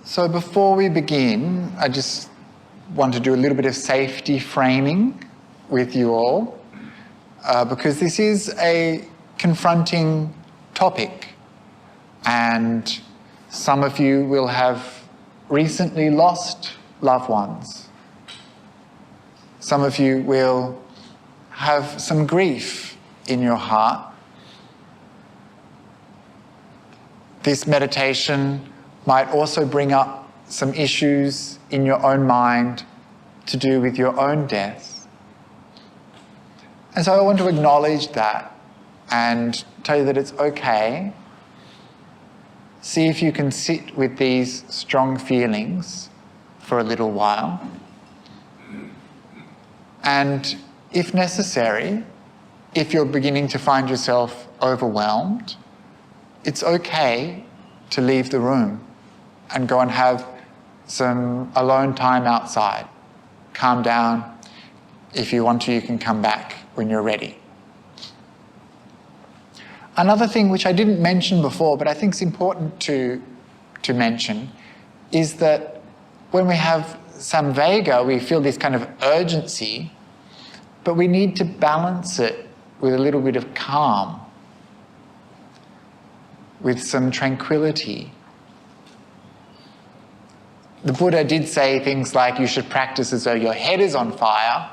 So before we begin, I just want to do a little bit of safety framing with you all, because this is a confronting topic, and some of you will have recently lost loved ones. Some of you will have some grief in your heart. This meditation might also bring up some issues in your own mind to do with your own death. And so I want to acknowledge that and tell you that it's okay. See if you can sit with these strong feelings for a little while. And if necessary, if you're beginning to find yourself overwhelmed, it's okay to leave the room and go and have some alone time outside. Calm down. If you want to, you can come back when you're ready. Another thing which I didn't mention before, but I think is important to mention, is that when we have samvega, we feel this kind of urgency, but we need to balance it with a little bit of calm, with some tranquility. The Buddha did say things like you should practice as though your head is on fire,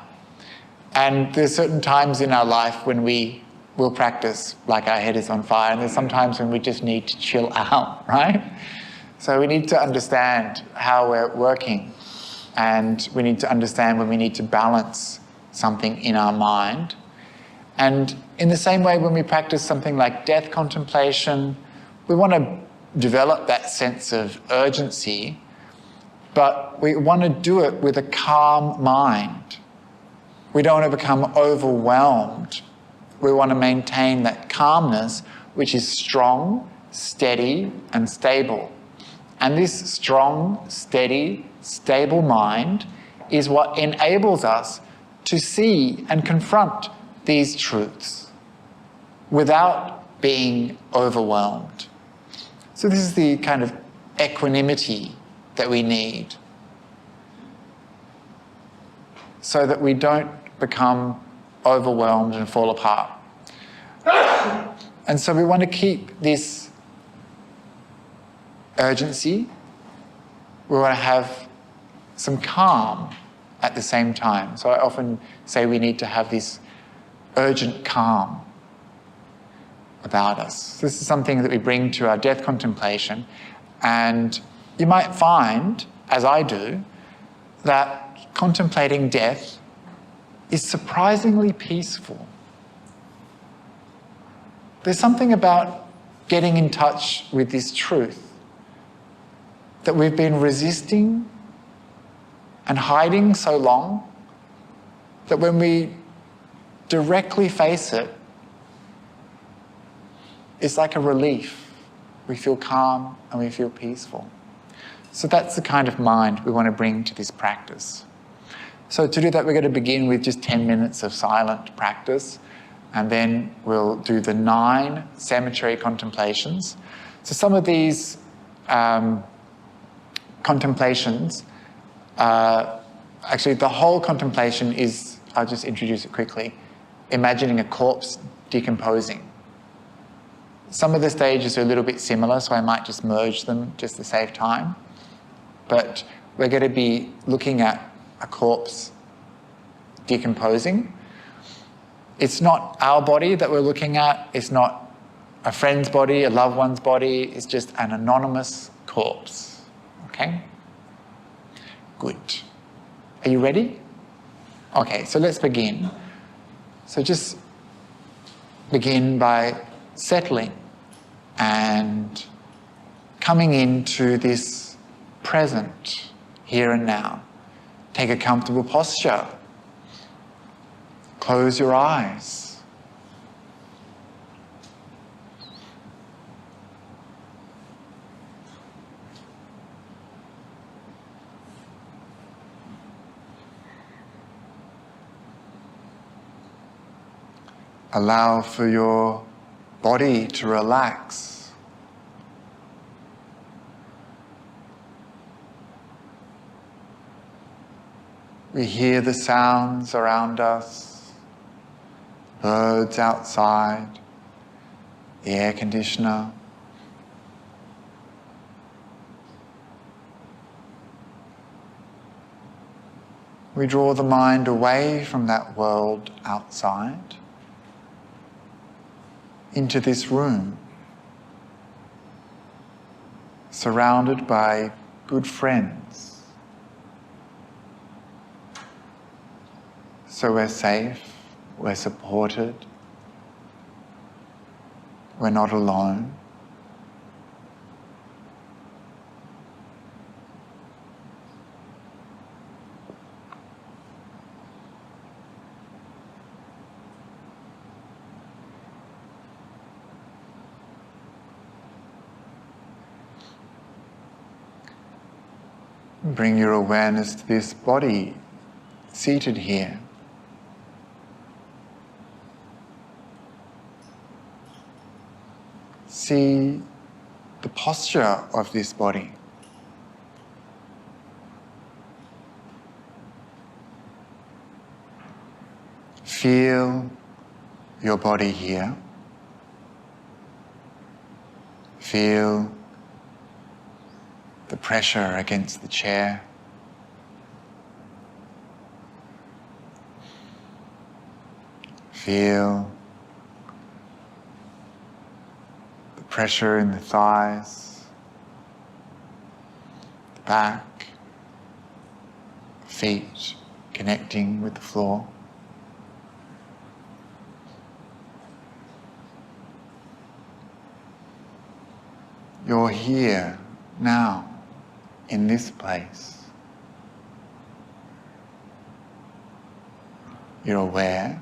and there's certain times in our life when we will practice like our head is on fire, and there's some times when we just need to chill out, right? So we need to understand how we're working, and we need to understand when we need to balance something in our mind. And in the same way, when we practice something like death contemplation, we want to develop that sense of urgency, but we want to do it with a calm mind. We don't want to become overwhelmed. We want to maintain that calmness, which is strong, steady, and stable. And this strong, steady, stable mind is what enables us to see and confront these truths without being overwhelmed. So this is the kind of equanimity that we need, so that we don't become overwhelmed and fall apart. And so we want to keep this urgency. We want to have some calm at the same time. So I often say we need to have this urgent calm about us. This is something that we bring to our death contemplation, and you might find, as I do, that contemplating death is surprisingly peaceful. There's something about getting in touch with this truth that we've been resisting and hiding so long, that when we directly face it, it's like a relief. We feel calm and we feel peaceful. So that's the kind of mind we want to bring to this practice. So to do that, we're going to begin with just 10 minutes of silent practice, and then we'll do the 9 cemetery contemplations. So some of these contemplations, actually the whole contemplation is, I'll just introduce it quickly, imagining a corpse decomposing. Some of the stages are a little bit similar, so I might just merge them just to save time. But we're going to be looking at a corpse decomposing. It's not our body that we're looking at. It's not a friend's body, a loved one's body. It's just an anonymous corpse. Okay? Good. Are you ready? Okay, so let's begin. So just begin by settling and coming into this present, here and now. Take a comfortable posture. Close your eyes. Allow for your body to relax. We hear the sounds around us, birds outside, the air conditioner. We draw the mind away from that world outside into this room, surrounded by good friends. So we're safe, we're supported, we're not alone. Bring your awareness to this body seated here. See the posture of this body. Feel your body here. Feel the pressure against the chair. Feel the pressure in the thighs, the back, feet connecting with the floor. You're here now, in this place. You're aware.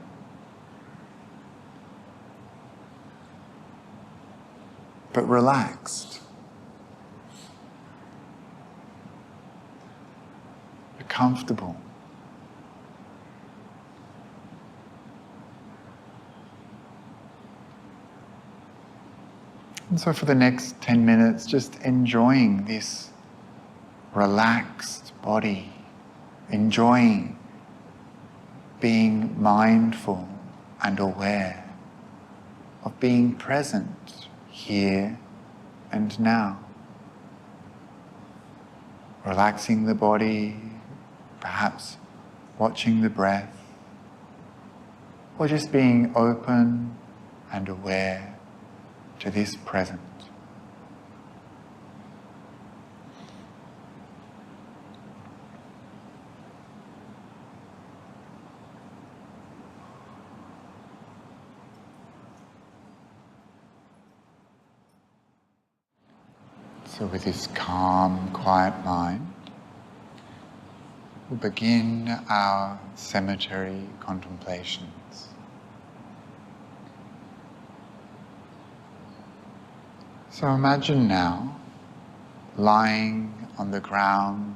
But relaxed. You're comfortable. And so for the next 10 minutes, just enjoying this relaxed body, enjoying being mindful and aware of being present here and now. Relaxing the body, perhaps watching the breath, or just being open and aware to this present. So with this calm, quiet mind, we'll begin our cemetery contemplations. So imagine now lying on the ground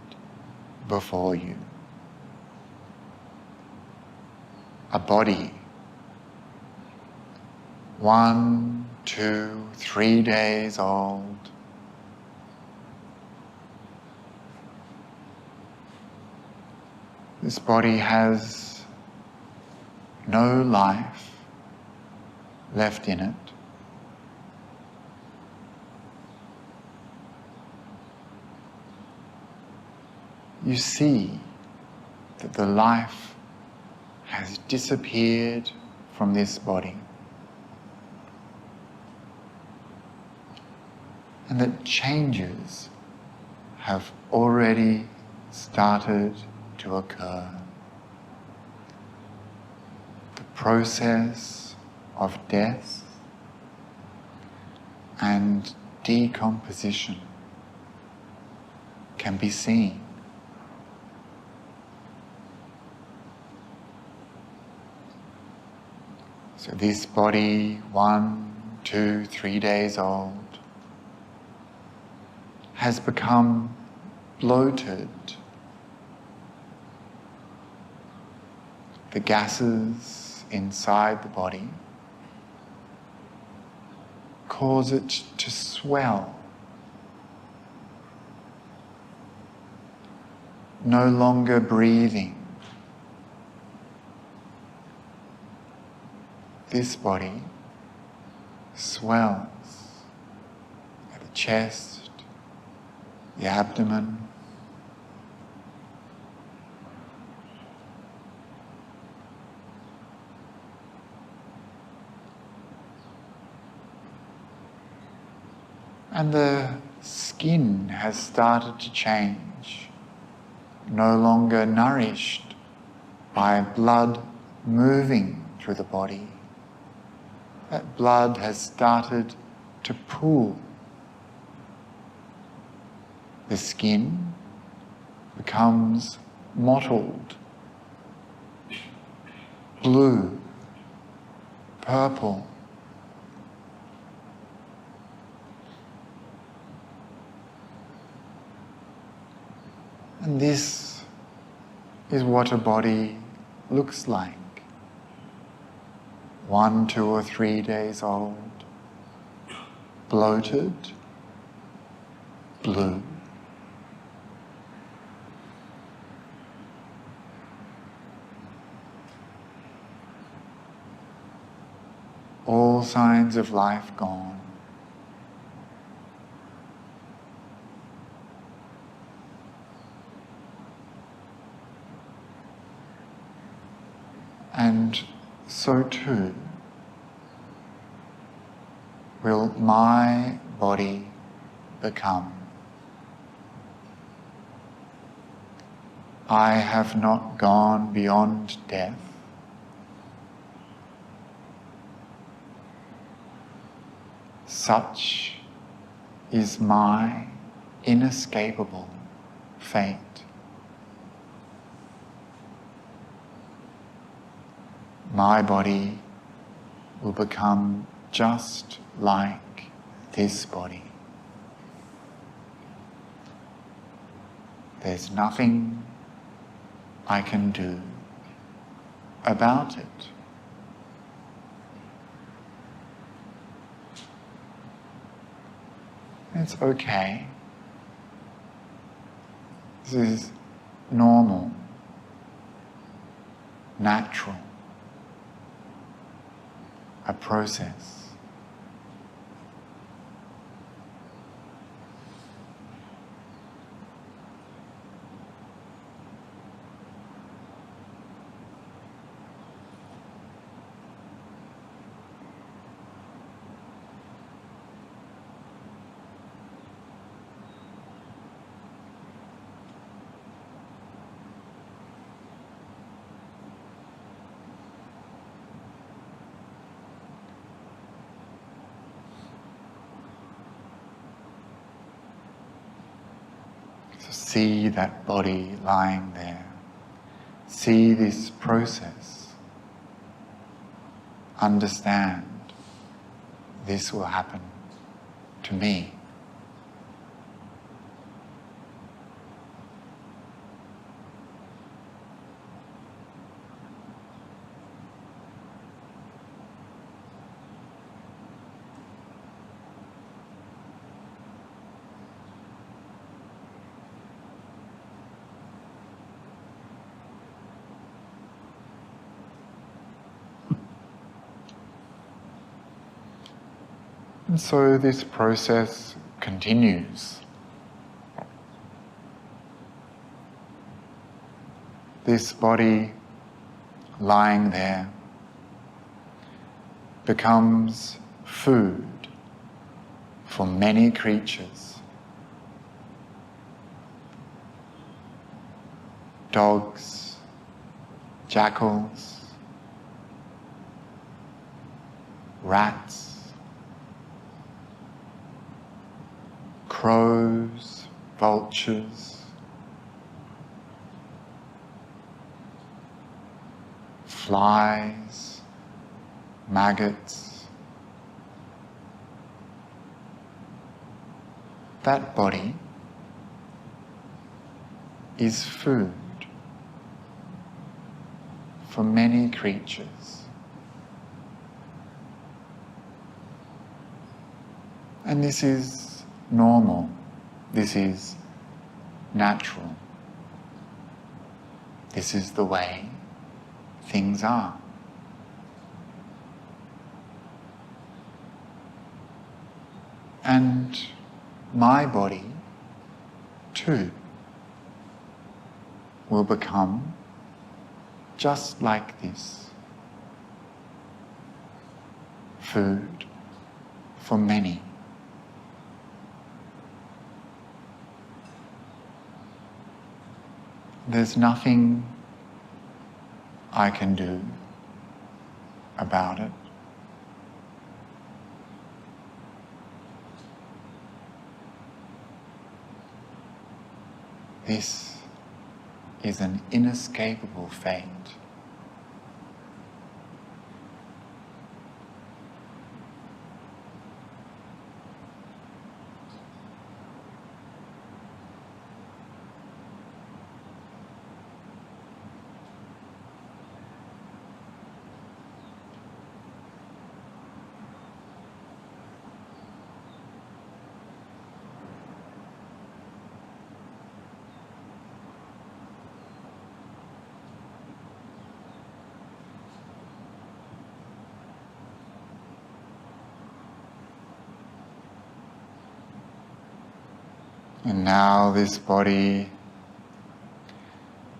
before you, a body, 1, 2, 3 days old. This body has no life left in it. You see that the life has disappeared from this body, and that changes have already started to occur. The process of death and decomposition can be seen. So this body, 1, 2, 3 days old, has become bloated. The gases inside the body cause it to swell, no longer breathing this body swells at the chest, the abdomen, and the skin has started to change, no longer nourished by blood moving through the body. That blood has started to pool. The skin becomes mottled, blue, purple. And this is what a body looks like. 1, 2, or 3 days old, bloated, blue. All signs of life gone. And so too will my body become. I have not gone beyond death. Such is my inescapable fate. My body will become just like this body. There's nothing I can do about it. It's okay. This is normal, natural, a process. So see that body lying there. See this process. Understand this will happen to me. And so this process continues. This body lying there becomes food for many creatures. Dogs, jackals, rats, crows, vultures, flies, maggots. That body is food for many creatures. And this is normal. This is natural. This is the way things are. And my body, too, will become just like this. Food for many. There's nothing I can do about it. This is an inescapable fate. And now this body,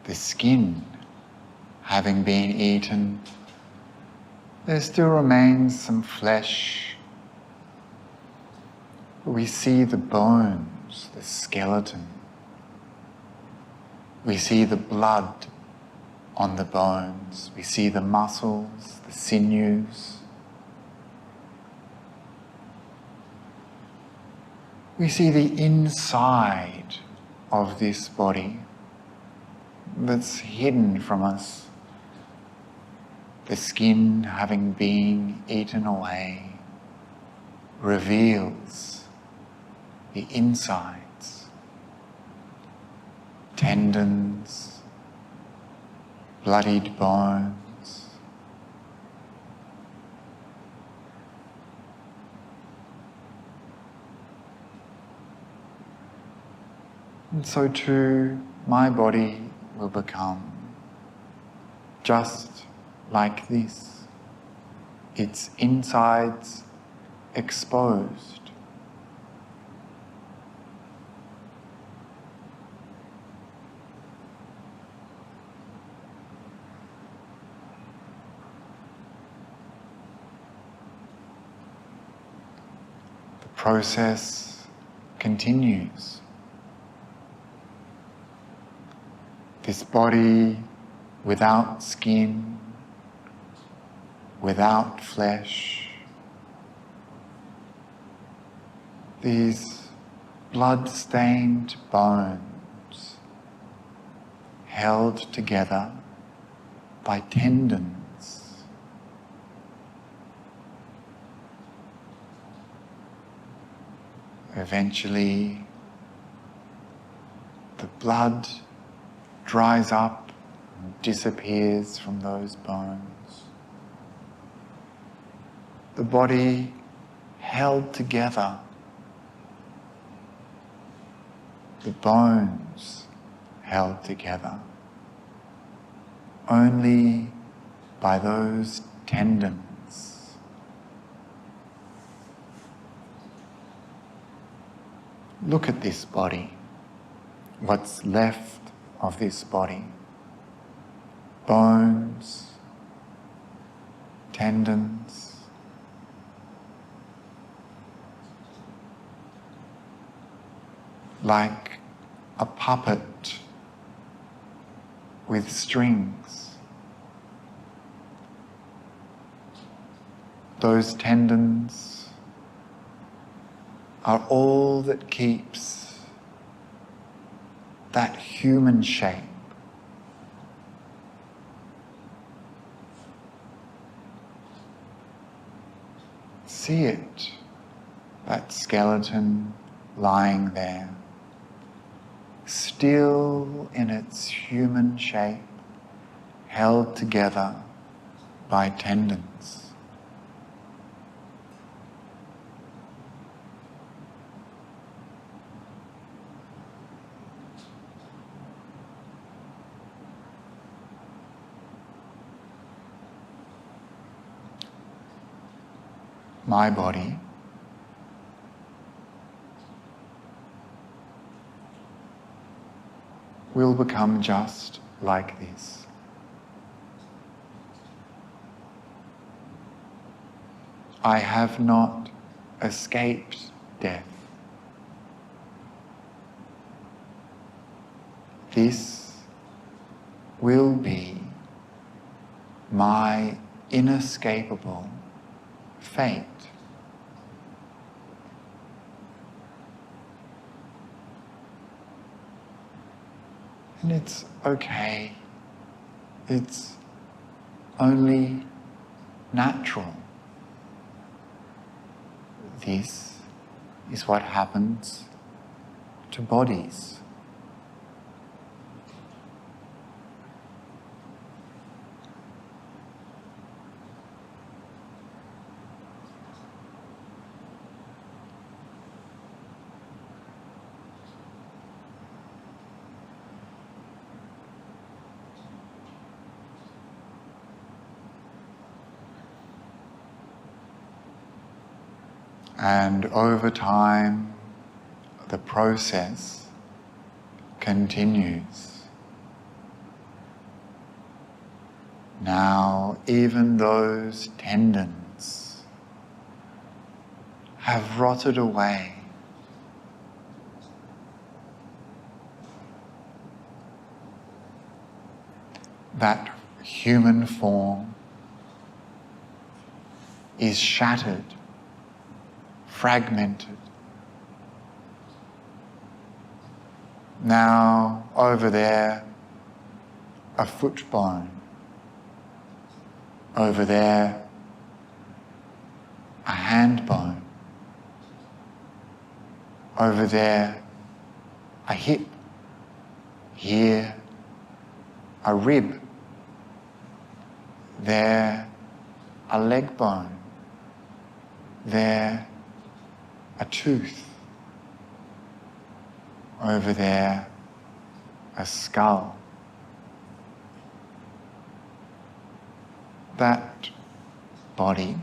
the skin, having been eaten, there still remains some flesh. We see the bones, the skeleton. We see the blood on the bones. We see the muscles, the sinews. We see the inside of this body that's hidden from us. The skin, having been eaten away, reveals the insides, tendons, bloodied bones. And so too, my body will become just like this, its insides exposed. The process continues. This body without skin, without flesh, these blood-stained bones held together by tendons. Eventually, the blood dries up and disappears from those bones. The body held together, the bones held together only by those tendons. Look at this body, what's left of this body. Bones, tendons, like a puppet with strings. Those tendons are all that keeps that human shape. See it, that skeleton lying there, still in its human shape, held together by tendons. My body will become just like this. I have not escaped death. This will be my inescapable fate. And it's okay. It's only natural. This is what happens to bodies. And over time, the process continues. Now, even those tendons have rotted away. That human form is shattered, fragmented. Now, over there, a foot bone. Over there, a hand bone. Over there, a hip. Here, a rib. There, a leg bone. There, a tooth. Over there, a skull. That body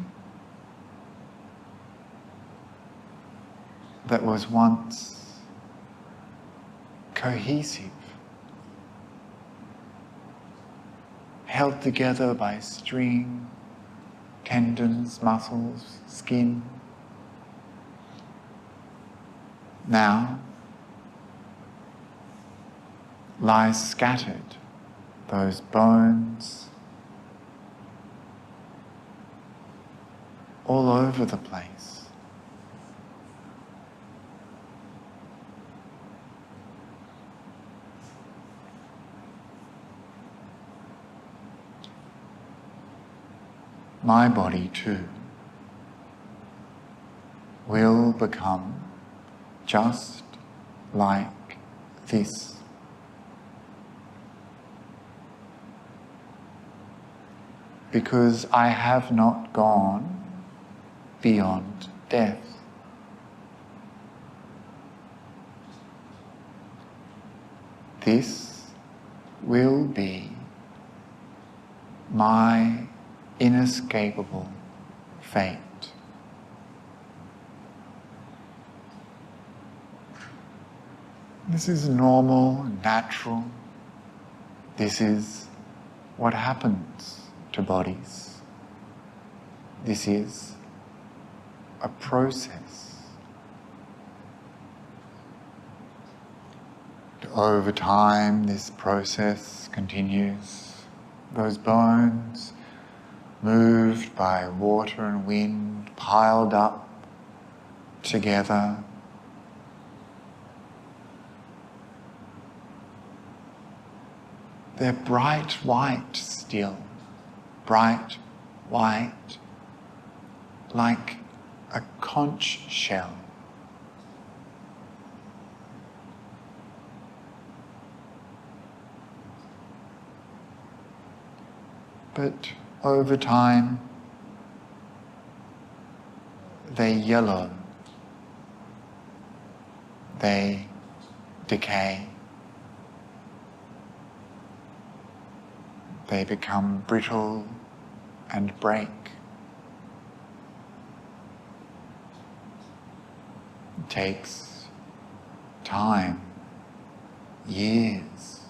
that was once cohesive, held together by string, tendons, muscles, skin, now lies scattered, those bones all over the place. My body too will become just like this. Because I have not gone beyond death. This will be my inescapable fate. This is normal, natural. This is what happens to bodies. This is a process. Over time, this process continues. Those bones, moved by water and wind, piled up together. They're bright white still, bright white, like a conch shell. But over time, they yellow, they decay, they become brittle and break. It takes time, years,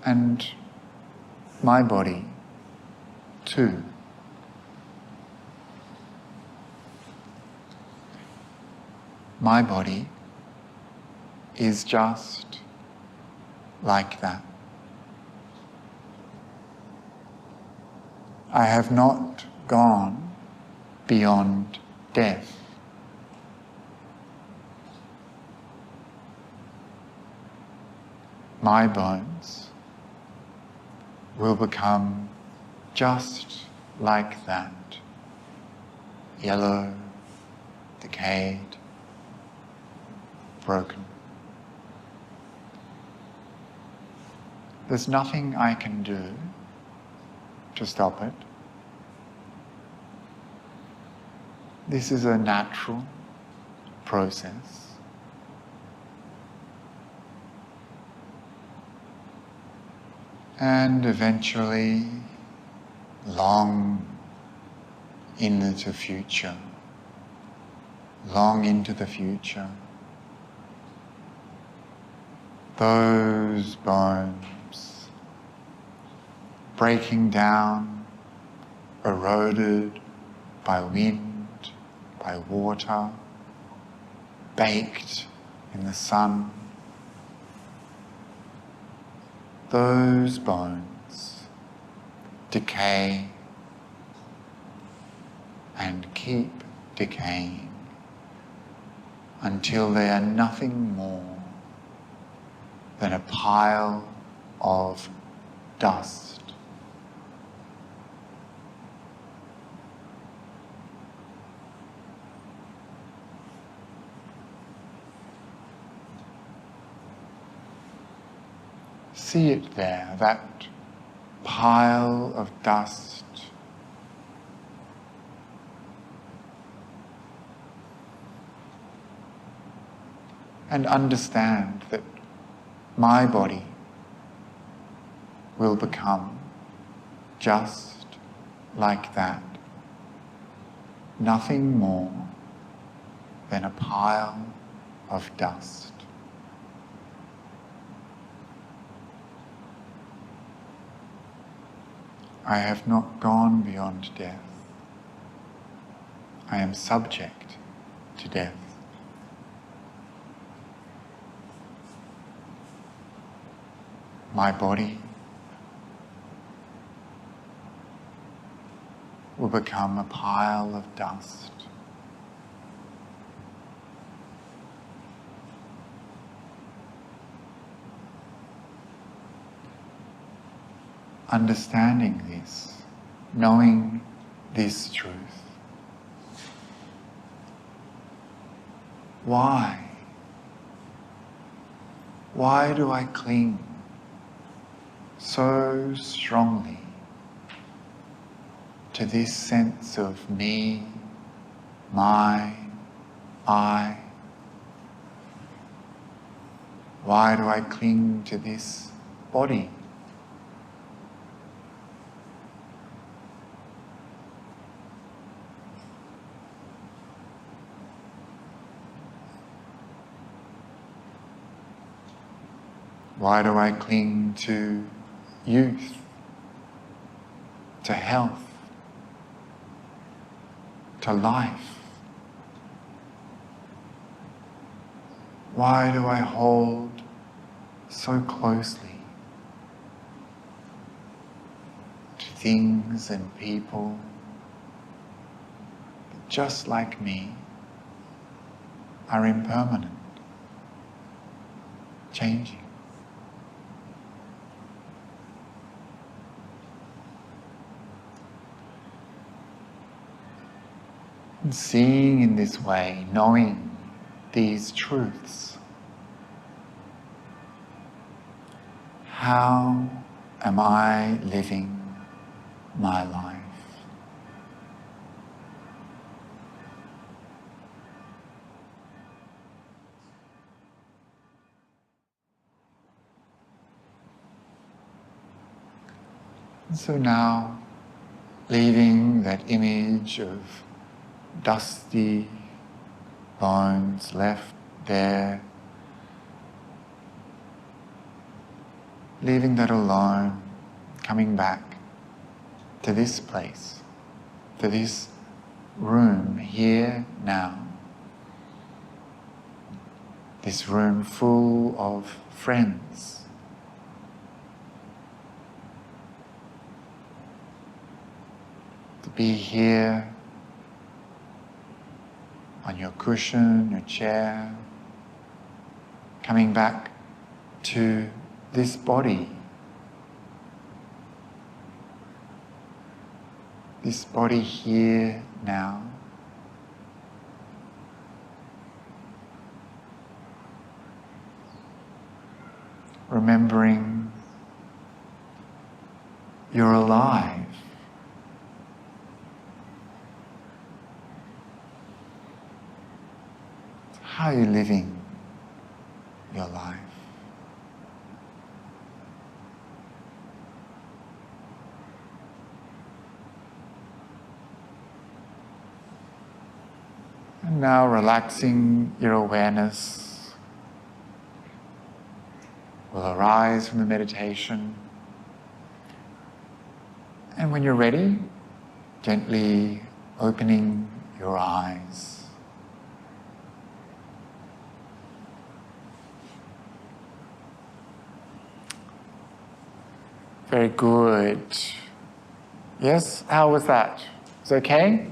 And my body too. My body is just like that. I have not gone beyond death. My bones will become just like that, yellow, decayed, broken. There's nothing I can do to stop it. This is a natural process. And eventually, long into the future, those bones breaking down, eroded by wind, by water, baked in the sun. Those bones decay and keep decaying until they are nothing more than a pile of dust. See it there, that pile of dust. And understand that my body will become just like that. Nothing more than a pile of dust. I have not gone beyond death. I am subject to death. My body will become a pile of dust. Understanding this, knowing this truth. Why? Why do I cling so strongly to this sense of me, mine, I? Why do I cling to this body? Why do I cling to youth, to health, to life? Why do I hold so closely to things and people that, just like me, are impermanent, changing? And seeing in this way, knowing these truths, how am I living my life? And so now, leaving that image of dusty bones left there, leaving that alone, coming back to this place, to this room here now. This room full of friends. To be here on your cushion, your chair, coming back to this body. This body here now. Remembering you're alive. How are you living your life? And now relaxing your awareness will arise from the meditation. And when you're ready, gently opening your eyes. Very good. Yes, how was that? Is it okay?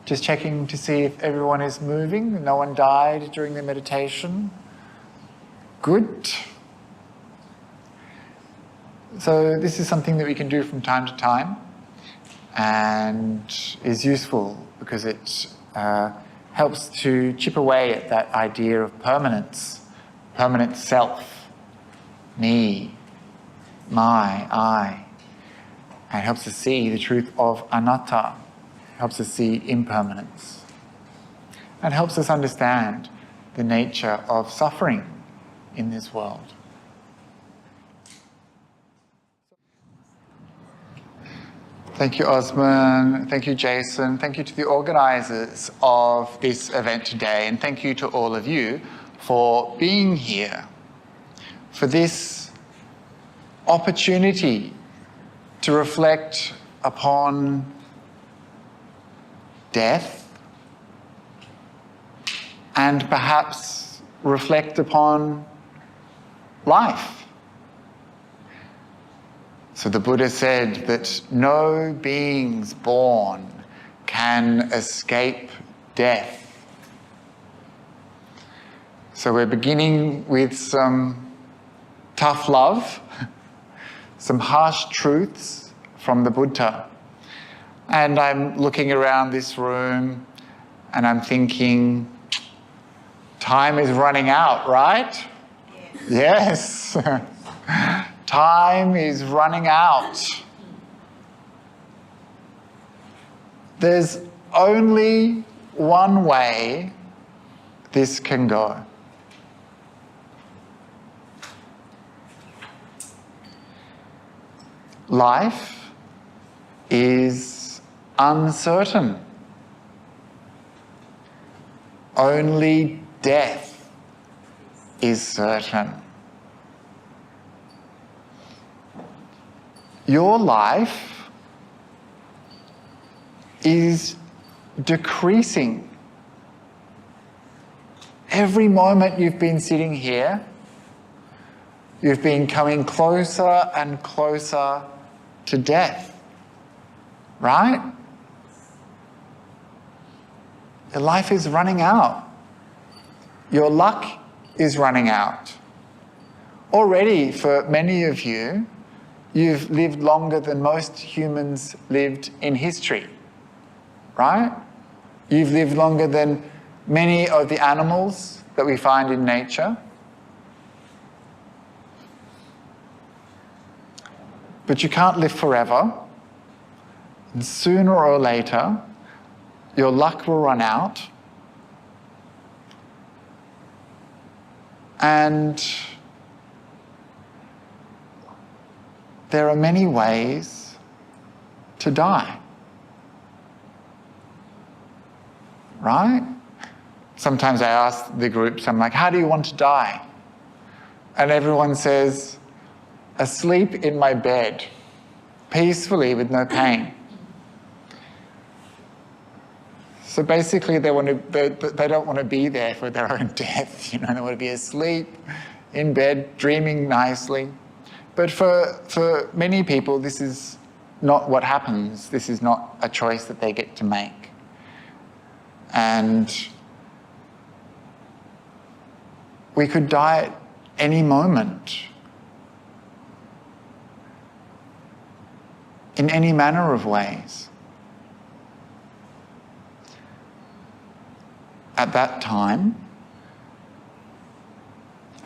Just checking to see if everyone is moving, no one died during the meditation. Good. So this is something that we can do from time to time and is useful because it helps to chip away at that idea of permanence, permanent self, me, my, I, and it helps us see the truth of anatta, helps us see impermanence, and helps us understand the nature of suffering in this world. Thank you, Osman. Thank you, Jason. Thank you to the organisers of this event today, and thank you to all of you for being here, for this opportunity to reflect upon death and perhaps reflect upon life. So the Buddha said that no beings born can escape death. So we're beginning with some tough love, some harsh truths from the Buddha. And I'm looking around this room and I'm thinking, time is running out, right? Yes. Time is running out. There's only one way this can go. Life is uncertain. Only death is certain. Your life is decreasing. Every moment you've been sitting here, you've been coming closer and closer to death, right? Your life is running out. Your luck is running out. Already, for many of you, you've lived longer than most humans lived in history, right? You've lived longer than many of the animals that we find in nature. But you can't live forever. And sooner or later, your luck will run out. And there are many ways to die, right? Sometimes I ask the groups, I'm like, how do you want to die? And everyone says, asleep in my bed, peacefully with no pain. So basically they don't want to be there for their own death. They want to be asleep in bed, dreaming nicely. But for many people, this is not what happens. This is not a choice that they get to make. And we could die at any moment, in any manner of ways. At that time,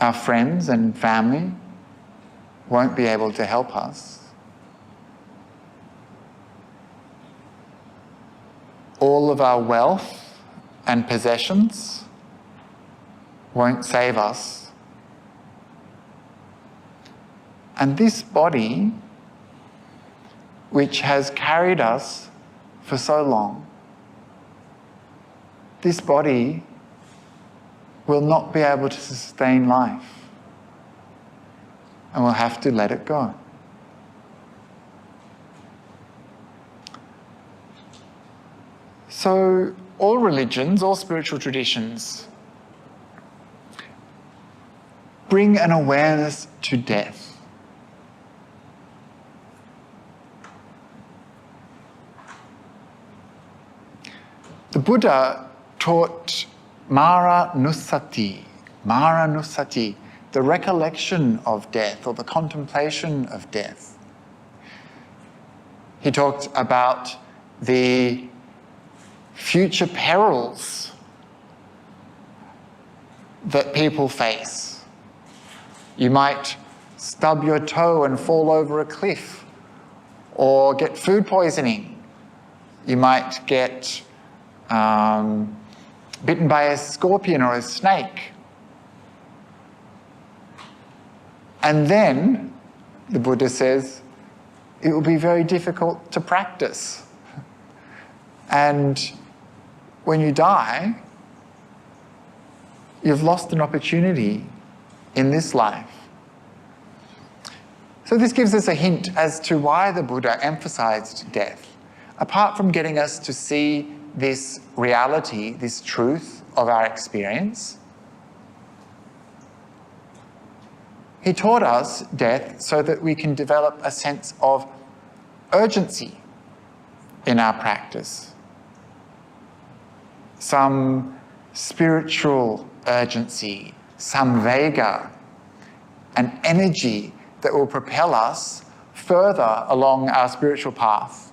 our friends and family won't be able to help us. All of our wealth and possessions won't save us. And this body, which has carried us for so long, this body will not be able to sustain life, and we'll have to let it go. So all religions, all spiritual traditions bring an awareness to death. The Buddha taught Maranusati, the recollection of death or the contemplation of death. He talked about the future perils that people face. You might stub your toe and fall over a cliff, or get food poisoning. You might get bitten by a scorpion or a snake. And then, the Buddha says, it will be very difficult to practice. And when you die, you've lost an opportunity in this life. So this gives us a hint as to why the Buddha emphasized death. Apart from getting us to see this reality, this truth of our experience, he taught us death so that we can develop a sense of urgency in our practice. Some spiritual urgency, some vega, an energy that will propel us further along our spiritual path.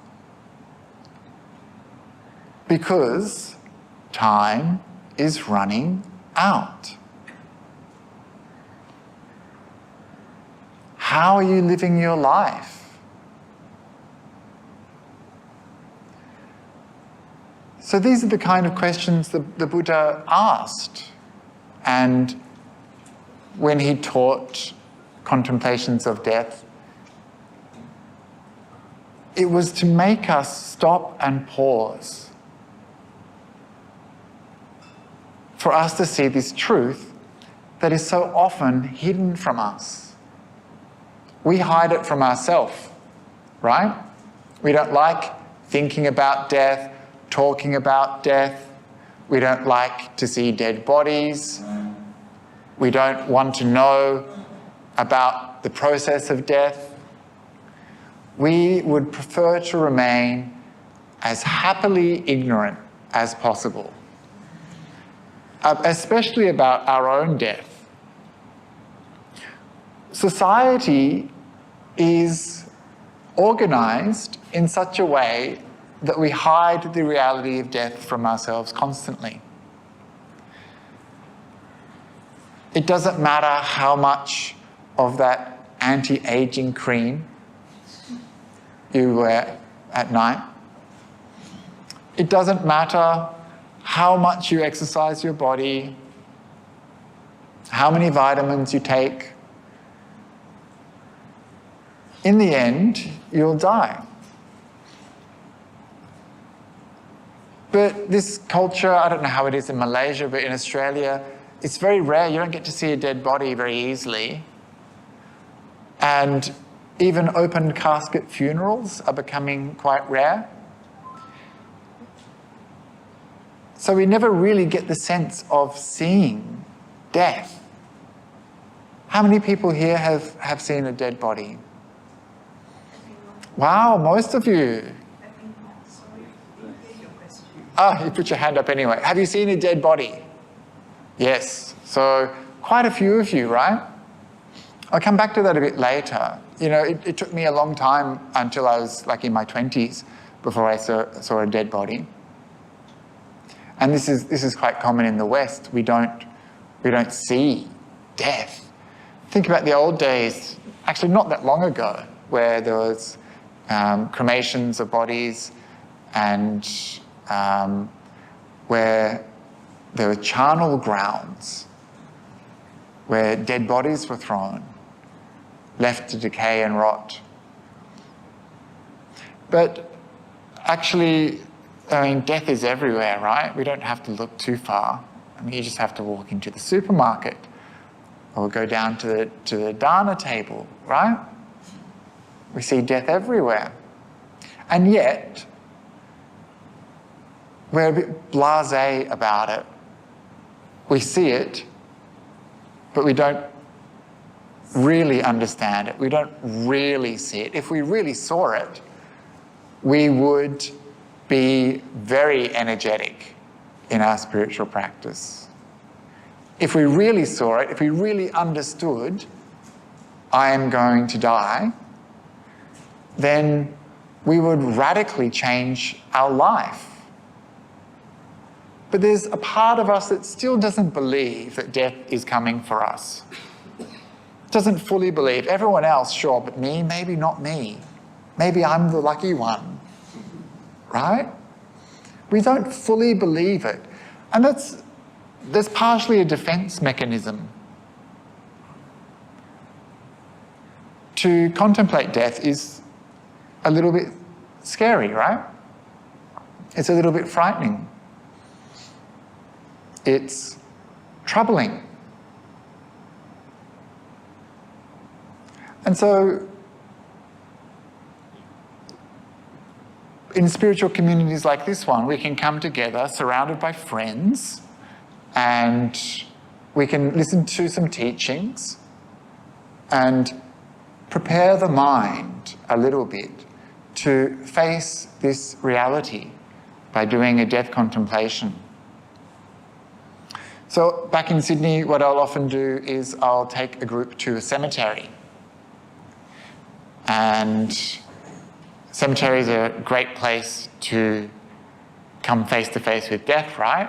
Because time is running out. How are you living your life? So these are the kind of questions the Buddha asked. And when he taught contemplations of death, it was to make us stop and pause, for us to see this truth that is so often hidden from us. We hide it from ourselves, right? We don't like thinking about death, talking about death. We don't like to see dead bodies. We don't want to know about the process of death. We would prefer to remain as happily ignorant as possible, especially about our own death. Society is organized in such a way that we hide the reality of death from ourselves constantly. It doesn't matter how much of that anti-aging cream you wear at night. It doesn't matter how much you exercise your body, how many vitamins you take. In the end, you'll die. But this culture, I don't know how it is in Malaysia, but in Australia, it's very rare. You don't get to see a dead body very easily. And even open casket funerals are becoming quite rare. So we never really get the sense of seeing death. How many people here have seen a dead body? Wow, most of you. Ah, you put your hand up anyway. Have you seen a dead body? Yes. So quite a few of you, right? I'll come back to that a bit later. You know, it took me a long time until I was like in my 20s before I saw a dead body. And this is quite common in the West. We don't see death. Think about the old days, actually not that long ago, where there was cremations of bodies and where there were charnel grounds where dead bodies were thrown, left to decay and rot. But actually, I mean, death is everywhere, right? We don't have to look too far. I mean, you just have to walk into the supermarket or go down to the dana table, right? We see death everywhere. And yet, we're a bit blasé about it. We see it, but we don't really understand it. We don't really see it. If we really saw it, we would be very energetic in our spiritual practice. If we really saw it, if we really understood, I am going to die, then we would radically change our life. But there's a part of us that still doesn't believe that death is coming for us. Doesn't fully believe. Everyone else, sure, but me, maybe not me. Maybe I'm the lucky one. Right? We don't fully believe it. And that's partially a defense mechanism. To contemplate death is a little bit scary, right? It's a little bit frightening. It's troubling. And so, in spiritual communities like this one, we can come together surrounded by friends and we can listen to some teachings and prepare the mind a little bit to face this reality by doing a death contemplation. So back in Sydney, what I'll often do is I'll take a group to a cemetery. And cemeteries are a great place to come face to face with death, right?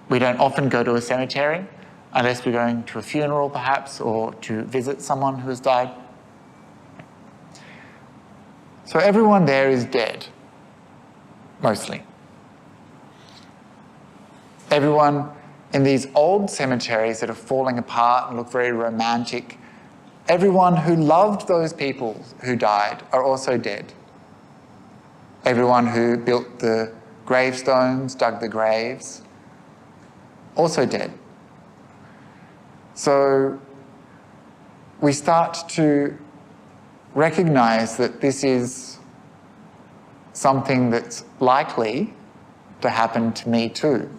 We don't often go to a cemetery unless we're going to a funeral perhaps or to visit someone who has died. So everyone there is dead, mostly. Everyone in these old cemeteries that are falling apart and look very romantic, everyone who loved those people who died are also dead. Everyone who built the gravestones, dug the graves, also dead. So we start to recognize that this is something that's likely to happen to me too,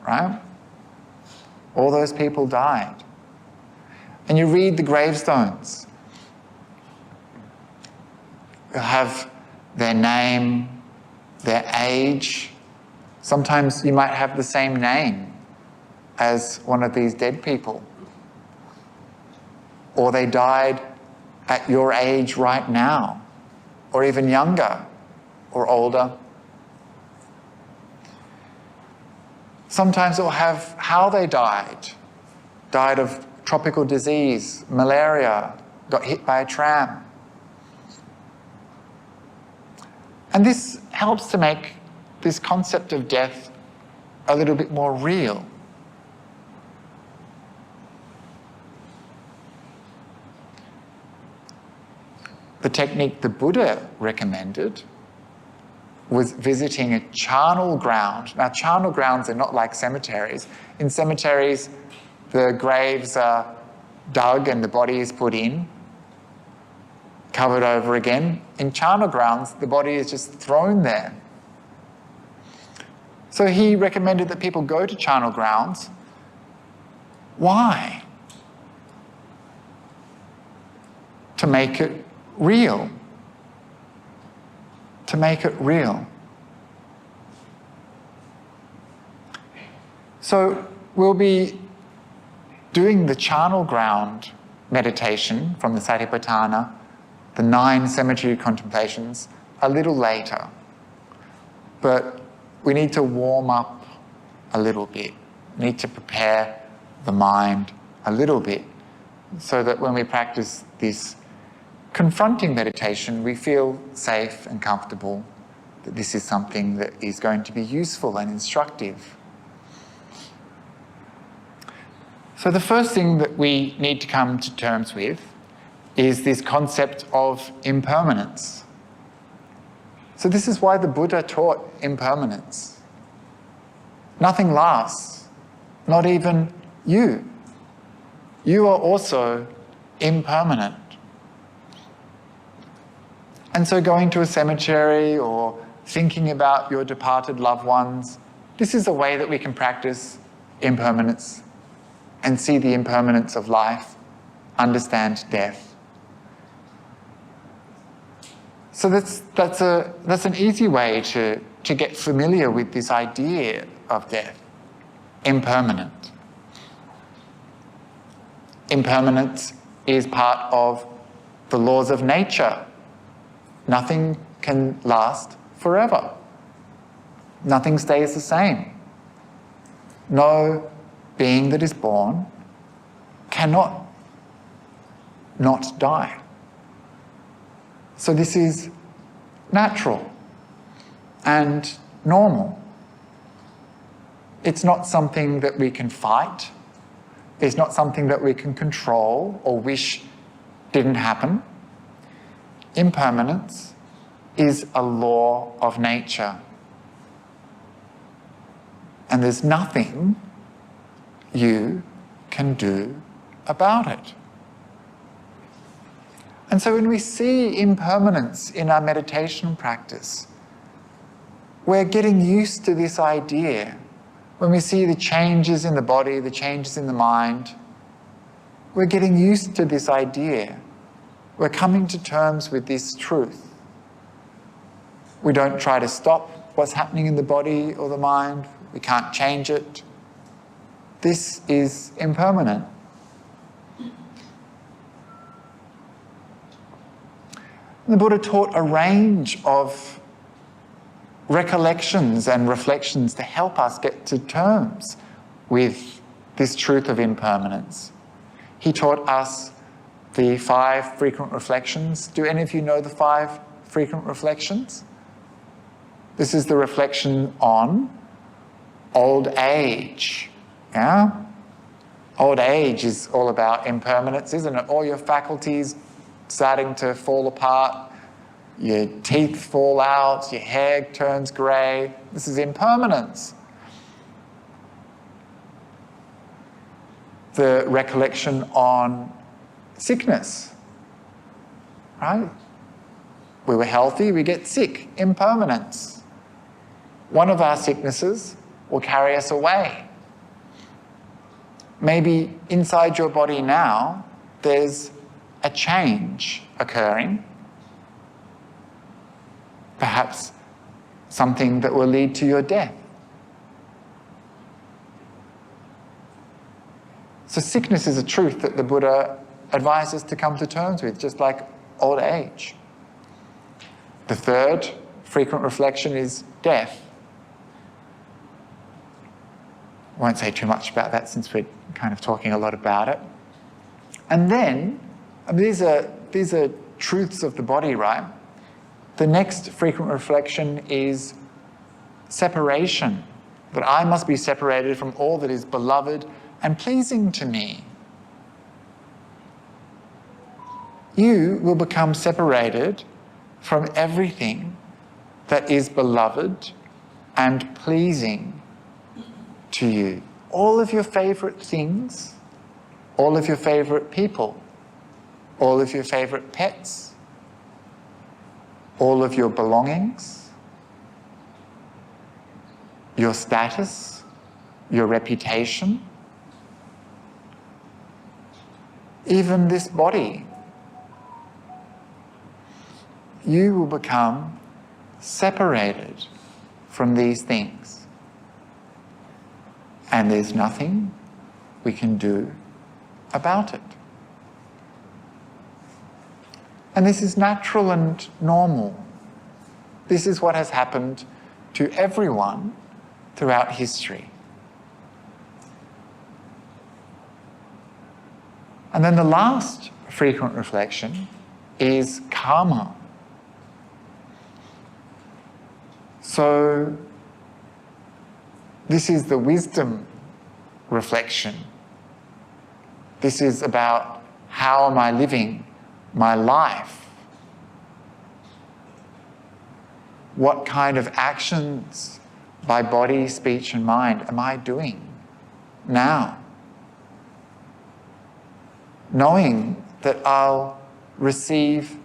right? All those people died. And you read the gravestones. You'll have their name, their age. Sometimes you might have the same name as one of these dead people. Or they died at your age right now, or even younger, or older. Sometimes it will have how they died. Died of tropical disease, malaria, got hit by a tram. And this helps to make this concept of death a little bit more real. The technique the Buddha recommended was visiting a charnel ground. Now, charnel grounds are not like cemeteries. In cemeteries, the graves are dug and the body is put in. covered over again. In charnel grounds, the body is just thrown there. So he recommended that people go to charnel grounds. Why? To make it real. To make it real. So we'll be doing the charnel ground meditation from the Satipatthana, the 9 cemetery contemplations, a little later. But we need to warm up a little bit. We need to prepare the mind a little bit so that when we practice this confronting meditation, we feel safe and comfortable that this is something that is going to be useful and instructive. So the first thing that we need to come to terms with is this concept of impermanence. So this is why the Buddha taught impermanence. Nothing lasts, not even you. You are also impermanent. And so going to a cemetery or thinking about your departed loved ones, this is a way that we can practice impermanence and see the impermanence of life, understand death. So that's an easy way to get familiar with this idea of death, impermanent. Impermanence is part of the laws of nature. Nothing can last forever. Nothing stays the same. No being that is born cannot not die. So this is natural and normal. It's not something that we can fight. It's not something that we can control or wish didn't happen. Impermanence is a law of nature. And there's nothing you can do about it. And so when we see impermanence in our meditation practice, we're getting used to this idea. When we see the changes in the body, the changes in the mind, we're getting used to this idea. We're coming to terms with this truth. We don't try to stop what's happening in the body or the mind. We can't change it. This is impermanent. The Buddha taught a range of recollections and reflections to help us get to terms with this truth of impermanence. He taught us the 5 frequent reflections. Do any of you know the 5 frequent reflections? This is the reflection on old age. Yeah? Old age is all about impermanence, isn't it? All your faculties starting to fall apart, your teeth fall out, your hair turns grey. This is impermanence. The recollection on sickness, right? We were healthy, we get sick, impermanence. One of our sicknesses will carry us away. Maybe inside your body now, there's a change occurring. Perhaps something that will lead to your death. So sickness is a truth that the Buddha advises to come to terms with, just like old age. The 3rd frequent reflection is death. I won't say too much about that since we're kind of talking a lot about it. And then, these are truths of the body, right? The next frequent reflection is separation, that I must be separated from all that is beloved and pleasing to me. You will become separated from everything that is beloved and pleasing to you. All of your favorite things, all of your favorite people, all of your favorite pets, all of your belongings, your status, your reputation, even this body. You will become separated from these things. And there's nothing we can do about it. And this is natural and normal. This is what has happened to everyone throughout history. And then the last frequent reflection is karma. So this is the wisdom reflection. This is about how am I living my life? What kind of actions by body, speech, and mind am I doing now? Knowing that I'll receive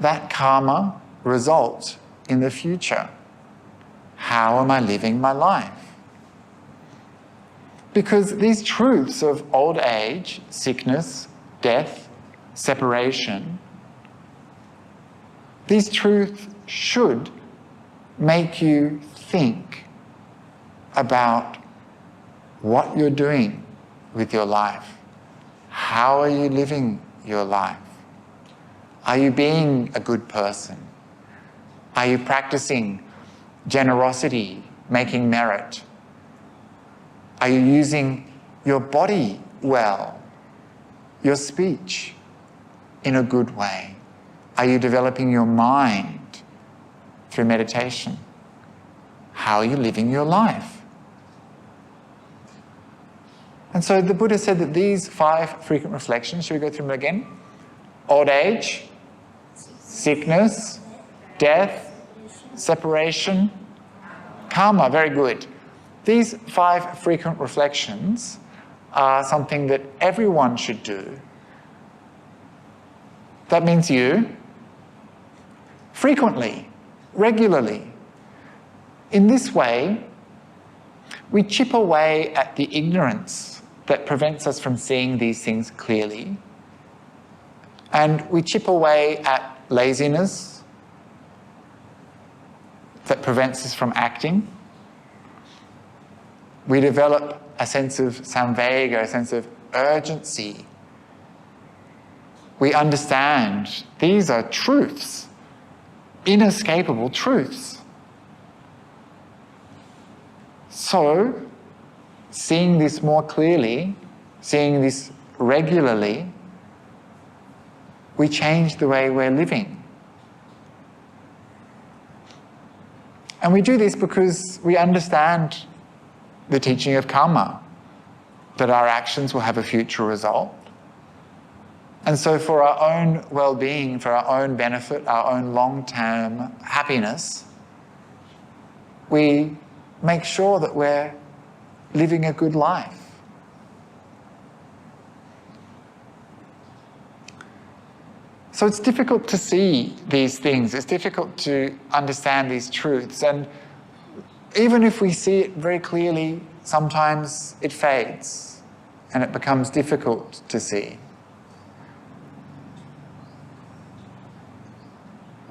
that karma result in the future. How am I living my life? Because these truths of old age, sickness, death, separation, these truths should make you think about what you're doing with your life. How are you living your life? Are you being a good person? Are you practicing generosity, making merit? Are you using your body well, your speech in a good way? Are you developing your mind through meditation? How are you living your life? And so the Buddha said that these 5 frequent reflections, should we go through them again? Old age, sickness, death, separation, karma, very good. These 5 frequent reflections are something that everyone should do. That means you, frequently, regularly. In this way, we chip away at the ignorance that prevents us from seeing these things clearly. And we chip away at laziness that prevents us from acting. We develop a sense of samvega, a sense of urgency. We understand these are truths, inescapable truths. So, seeing this more clearly, seeing this regularly, we change the way we're living. And we do this because we understand the teaching of karma, that our actions will have a future result. And so for our own well-being, for our own benefit, our own long-term happiness, we make sure that we're living a good life. So it's difficult to see these things. It's difficult to understand these truths. And even if we see it very clearly, sometimes it fades and it becomes difficult to see.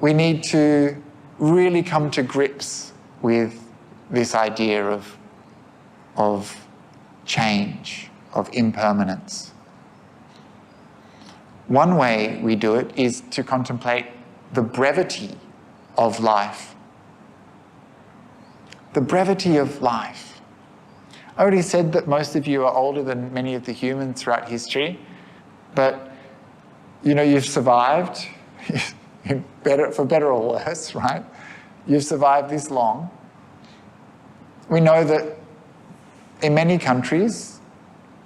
We need to really come to grips with this idea of change, of impermanence. One way we do it is to contemplate the brevity of life. The brevity of life. I already said that most of you are older than many of the humans throughout history, but you've survived, for better or worse, right? You've survived this long. We know that in many countries,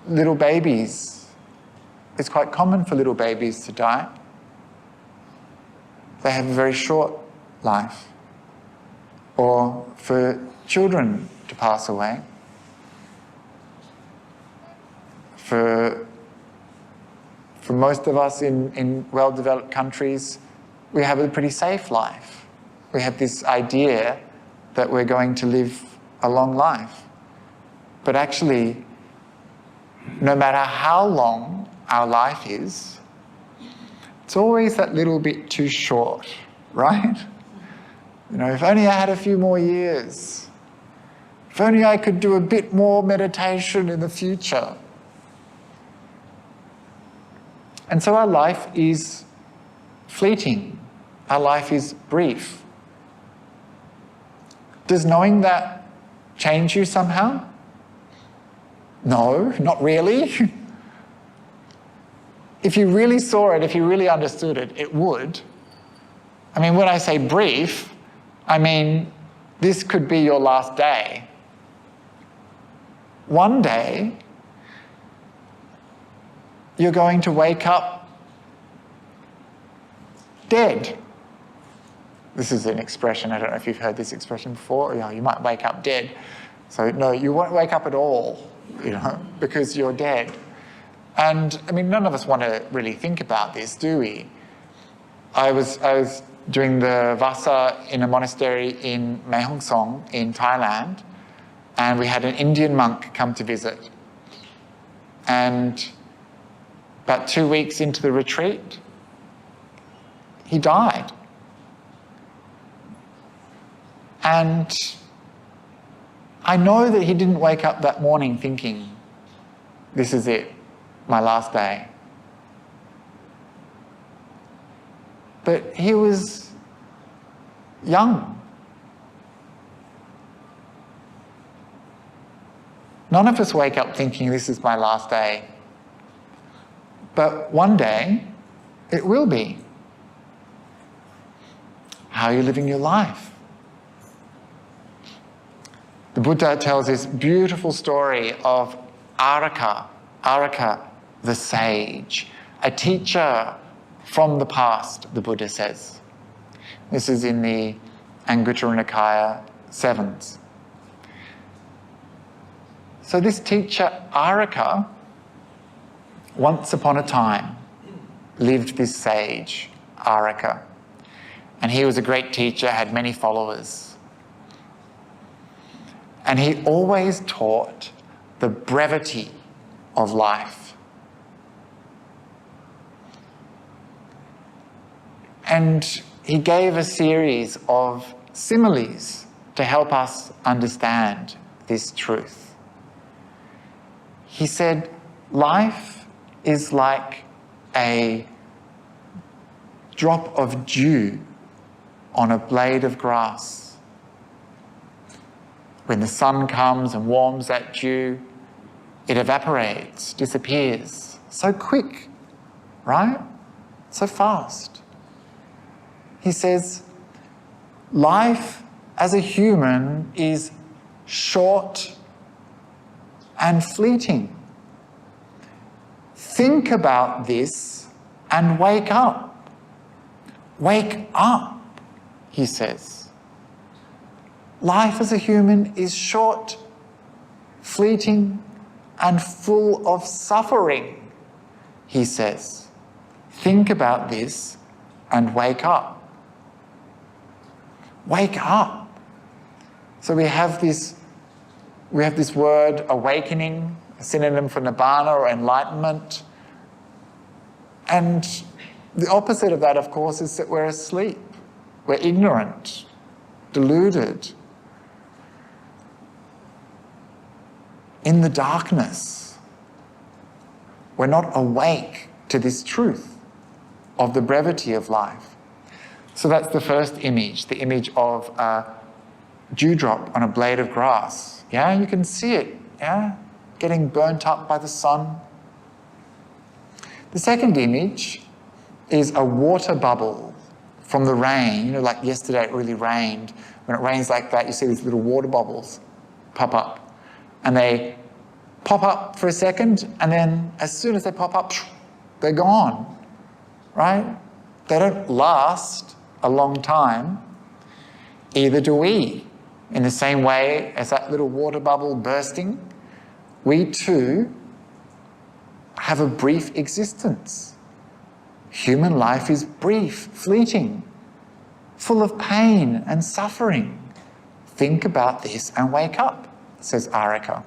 little babies, it's quite common for little babies to die. They have a very short life. Or for children to pass away. For most of us in well-developed countries, we have a pretty safe life. We have this idea that we're going to live a long life. But actually, no matter how long our life is, it's always that little bit too short, right? You know, if only I had a few more years. If only I could do a bit more meditation in the future. And so our life is fleeting. Our life is brief. Does knowing that change you somehow? No, not really. If you really saw it, if you really understood it, it would. I mean, when I say brief, I mean this could be your last day. One day, you're going to wake up dead. This is an expression, I don't know if you've heard this expression before. You know, you might wake up dead. So no, you won't wake up at all, you know, because you're dead. And I mean, none of us want to really think about this, do we? I was doing the Vasa in a monastery in Mae Hong Son in Thailand, and we had an Indian monk come to visit. And about 2 weeks into the retreat, he died. And I know that he didn't wake up that morning thinking, this is it, my last day. But he was young. None of us wake up thinking this is my last day. But one day, it will be. How are you living your life? The Buddha tells this beautiful story of Araka the sage, a teacher from the past, the Buddha says. This is in the Anguttara Nikaya 7s. So this teacher, Araka, once upon a time lived this sage, Araka. And he was a great teacher, had many followers. And he always taught the brevity of life. And he gave a series of similes to help us understand this truth. He said, life is like a drop of dew on a blade of grass. When the sun comes and warms that dew, it evaporates, disappears. So quick, right? So fast. He says, life as a human is short and fleeting. Think about this and wake up. Wake up, he says. Life as a human is short, fleeting, and full of suffering, he says. Think about this and wake up. Wake up. So we have this word awakening, a synonym for nibbana or enlightenment. And the opposite of that, of course, is that we're asleep. We're ignorant, deluded, in the darkness. We're not awake to this truth of the brevity of life. So that's the first image, the image of a dewdrop on a blade of grass. Yeah, you can see it, yeah, getting burnt up by the sun. The second image is a water bubble from the rain. You know, like yesterday it really rained. When it rains like that, you see these little water bubbles pop up. And they pop up for a second, and then as soon as they pop up, they're gone, right? They don't last a long time. Either do we. In the same way as that little water bubble bursting, we too have a brief existence. Human life is brief, fleeting, full of pain and suffering. Think about this and wake up, says Arika.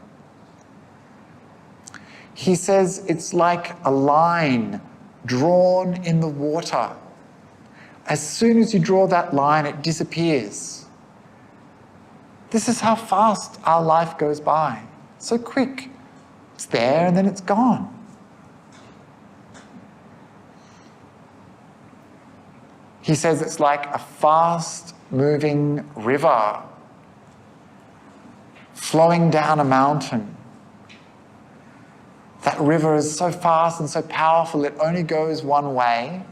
He says it's like a line drawn in the water. As soon as you draw that line, it disappears. This is how fast our life goes by. So quick. It's there and then it's gone. He says it's like a fast-moving river flowing down a mountain. That river is so fast and so powerful, it only goes one way.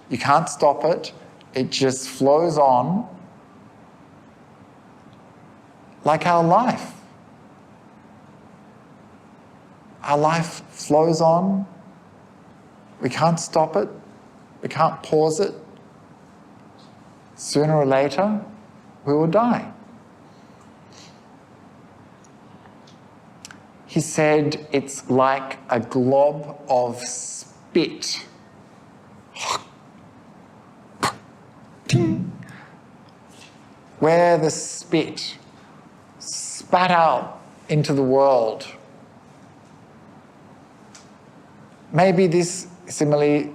You can't stop it. It just flows on. Like our life. Our life flows on. We can't stop it. We can't pause it. Sooner or later, we will die. He said it's like a glob of spit. Where the spit spat out into the world. Maybe this simile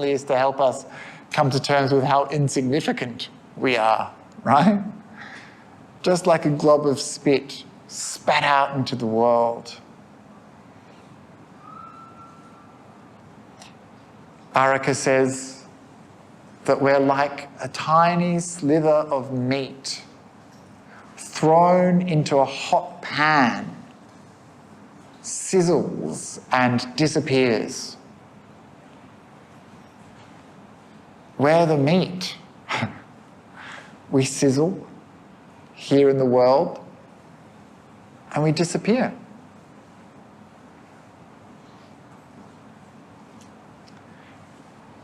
is to help us come to terms with how insignificant we are, right? Just like a glob of spit spat out into the world. Arika says that we're like a tiny slither of meat thrown into a hot pan, sizzles and disappears. We're the meat. We sizzle here in the world and we disappear.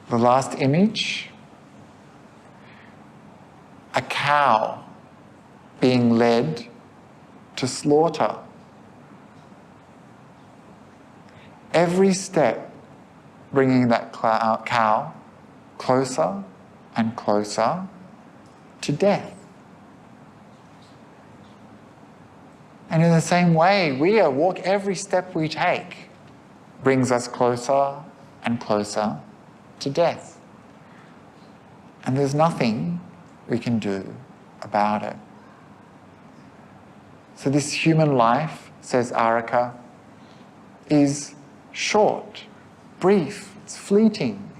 The last image, a cow being led to slaughter. Every step bringing that cow closer and closer to death. And in the same way, every step we take brings us closer and closer to death. And there's nothing we can do about it. So this human life, says Arika, is short, brief, it's fleeting,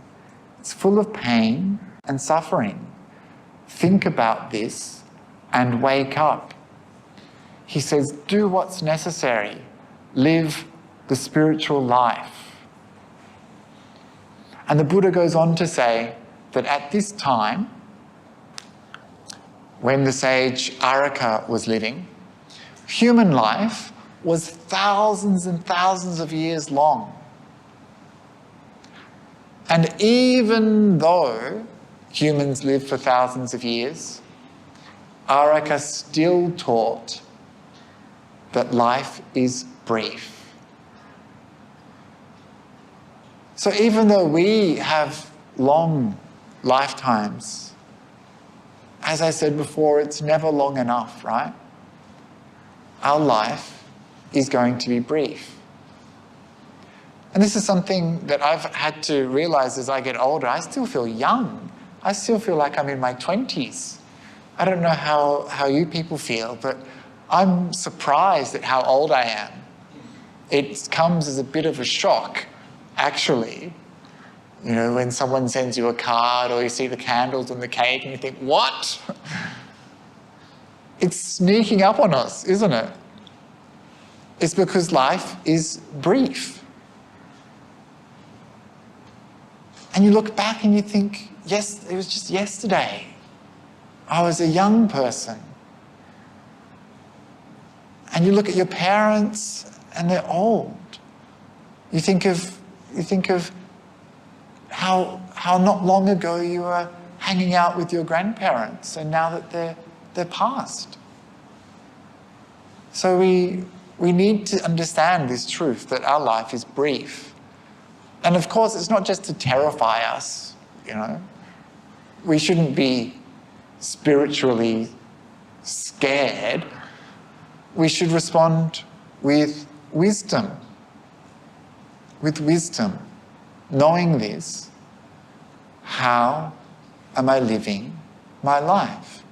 it's full of pain and suffering. Think about this and wake up. He says, do what's necessary. Live the spiritual life. And the Buddha goes on to say that at this time, when the sage Arika was living, human life was thousands and thousands of years long. And even though humans lived for thousands of years, Arika still taught that life is brief. So even though we have long lifetimes, as I said before, it's never long enough, right? Our life is going to be brief. And this is something that I've had to realize as I get older. I still feel young. I still feel like I'm in my 20s. I don't know how you people feel, but I'm surprised at how old I am. It comes as a bit of a shock, actually. You know, when someone sends you a card or you see the candles on the cake and you think, what? It's sneaking up on us, isn't it? It's because life is brief. And you look back and you think, yes, it was just yesterday. I was a young person. And you look at your parents and they're old. You think of how not long ago you were hanging out with your grandparents and now that they're past. So we need to understand this truth that our life is brief. And of course, it's not just to terrify us, you know. We shouldn't be spiritually scared. We should respond with wisdom. With wisdom. Knowing this, how am I living my life?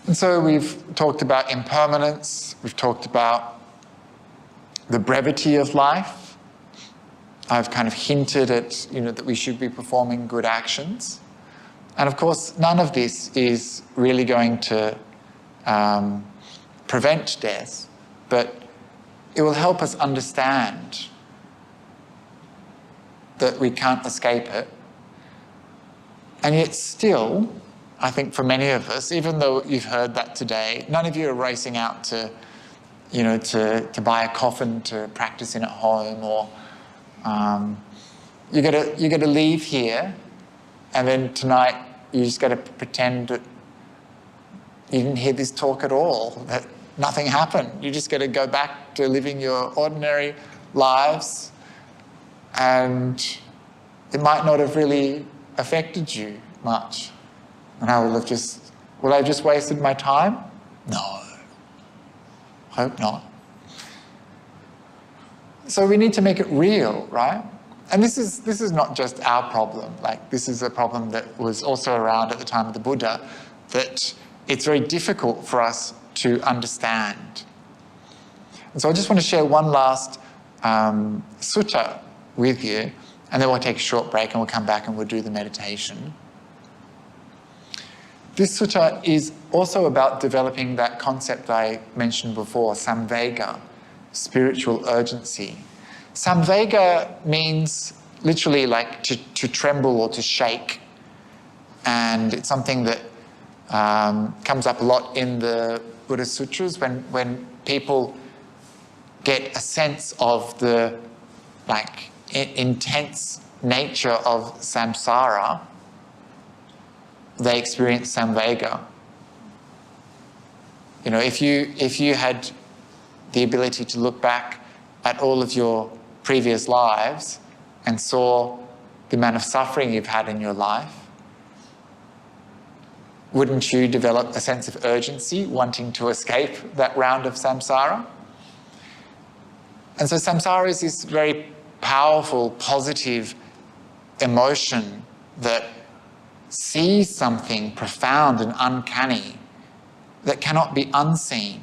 And so we've talked about impermanence, we've talked about the brevity of life. I've kind of hinted at, you know, that we should be performing good actions. And of course, none of this is really going to prevent death, but it will help us understand that we can't escape it. And yet still, I think for many of us, even though you've heard that today, none of you are racing out to, you know, to buy a coffin to practice in at home, or you got to leave here, and then tonight you just got to pretend that you didn't hear this talk at all, that nothing happened. You just got to go back to living your ordinary lives, and it might not have really affected you much. And I will have just wasted my time? No. Hope not. So we need to make it real, right? And this is not just our problem. Like, this is a problem that was also around at the time of the Buddha, that it's very difficult for us to understand. And so I just want to share one last sutta with you, and then we'll take a short break and we'll come back and we'll do the meditation. This sutta is also about developing that concept I mentioned before, samvega, spiritual urgency. Samvega means literally like to tremble or to shake. And it's something that comes up a lot in the Buddhist sutras when people get a sense of the intense nature of samsara. They experience samvega. You know, if you had the ability to look back at all of your previous lives and saw the amount of suffering you've had in your life, wouldn't you develop a sense of urgency, wanting to escape that round of samsara? And so samsara is this very powerful, positive emotion that sees something profound and uncanny that cannot be unseen,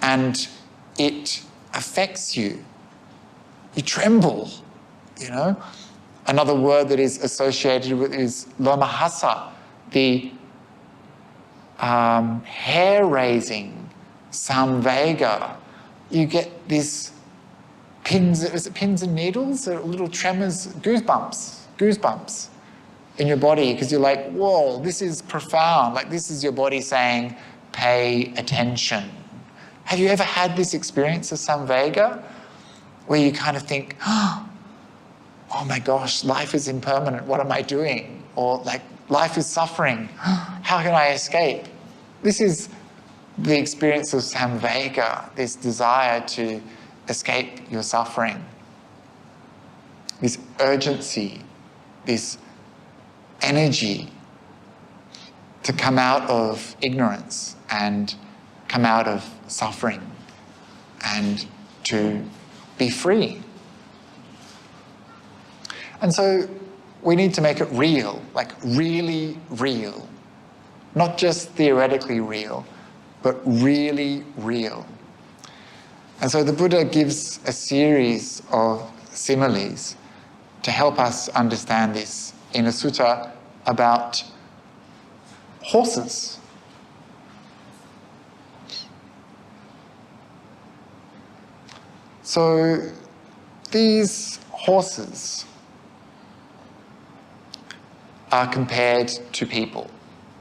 and it affects you. You tremble, you know. Another word that is associated with is lomahasa, the hair-raising samvega. You get this pins and needles, or little tremors, goosebumps in your body, because you're like, whoa, this is profound. Like, this is your body saying, pay attention. Have you ever had this experience of samvega, where you kind of think, oh my gosh, life is impermanent, what am I doing? Or like, life is suffering, how can I escape? This is the experience of samvega, this desire to escape your suffering. This urgency, this energy to come out of ignorance and come out of suffering and to be free. And so we need to make it real, like really real. Not just theoretically real, but really real. And so the Buddha gives a series of similes to help us understand this in a sutta about horses. So these horses are compared to people.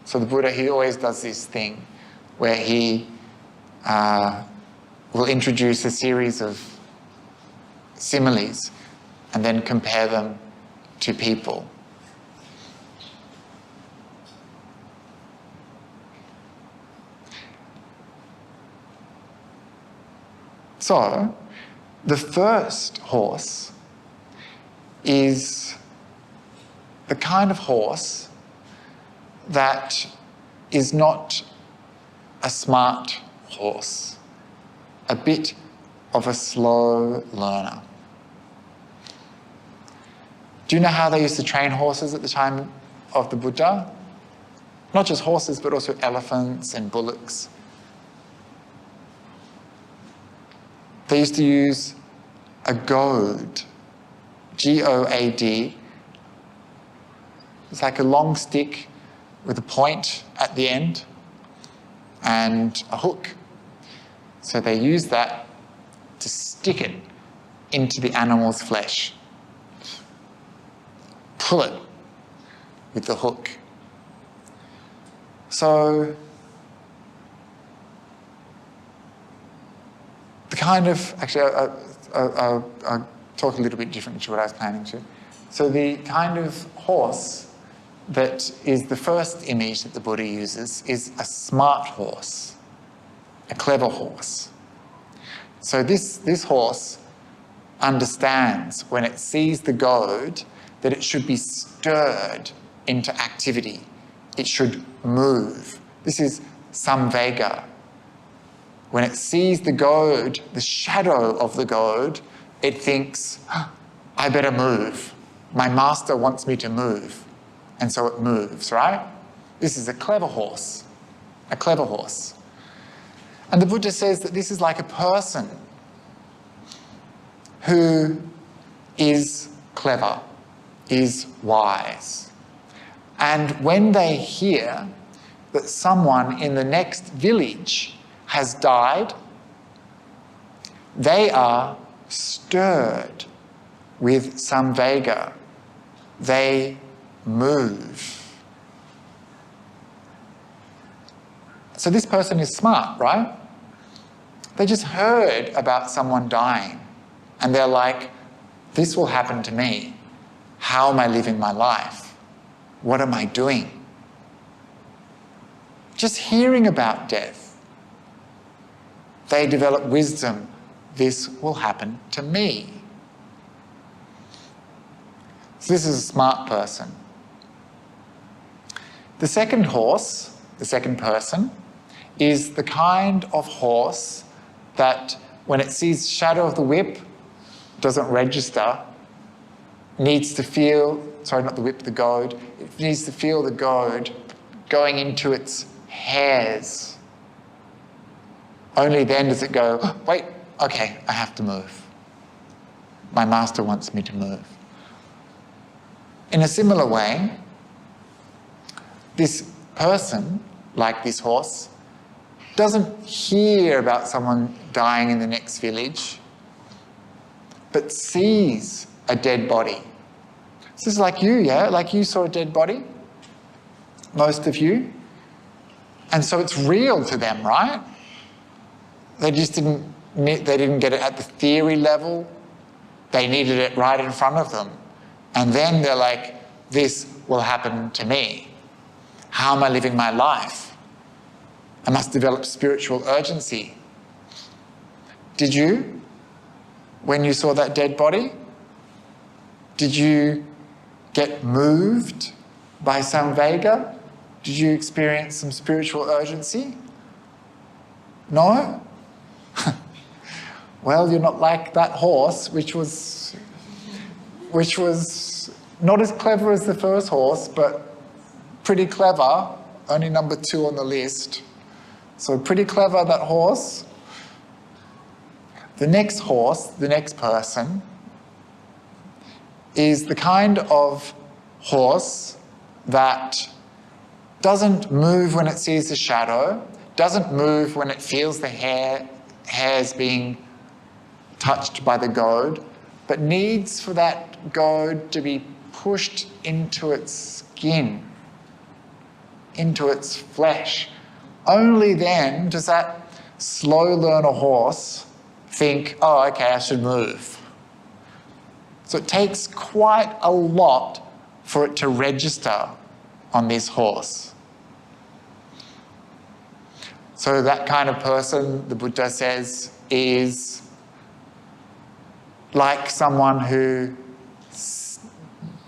So the Buddha, he always does this thing where he will introduce a series of similes and then compare them to people. So, the first horse is the kind of horse that is not a smart horse, a bit of a slow learner. Do you know how they used to train horses at the time of the Buddha? Not just horses, but also elephants and bullocks. They used to use a goad, G-O-A-D. It's like a long stick with a point at the end and a hook. So they use that to stick it into the animal's flesh. Pull it with the hook. So the kind of, actually I'll talk a little bit different to what I was planning to. So the kind of horse that is the first image that the Buddha uses is a smart horse, a clever horse. So this horse understands when it sees the goad that it should be stirred into activity. It should move. This is samvega. When it sees the goad, the shadow of the goad, it thinks, I better move. My master wants me to move. And so it moves, right? This is a clever horse, a clever horse. And the Buddha says that this is like a person who is clever, is wise. And when they hear that someone in the next village has died, they are stirred with samvega. They move. So this person is smart, right? They just heard about someone dying and they're like, this will happen to me. How am I living my life? What am I doing? Just hearing about death, they develop wisdom. This will happen to me. So this is a smart person. The second horse, the second person, is the kind of horse that when it sees the shadow of the whip, doesn't register, needs to feel, sorry, not the whip, the goad, it needs to feel the goad going into its hairs. Only then does it go, oh, wait, okay, I have to move. My master wants me to move. In a similar way, this person, like this horse, doesn't hear about someone dying in the next village, but sees a dead body. So this is like you, yeah? Like you saw a dead body, most of you. And so it's real to them, right? They just didn't get it at the theory level. They needed it right in front of them. And then they're like, this will happen to me. How am I living my life? I must develop spiritual urgency. Did you? When you saw that dead body? Did you get moved by samvega? Did you experience some spiritual urgency? No? Well, you're not like that horse, which was not as clever as the first horse, but pretty clever, only number 2 on the list. So pretty clever, that horse. The next horse, the next person, is the kind of horse that doesn't move when it sees the shadow, doesn't move when it feels the hairs being touched by the goad, but needs for that goad to be pushed into its skin, into its flesh. Only then does that slow learner horse think, oh, okay, I should move. So it takes quite a lot for it to register on this horse. So that kind of person, the Buddha says, is like someone who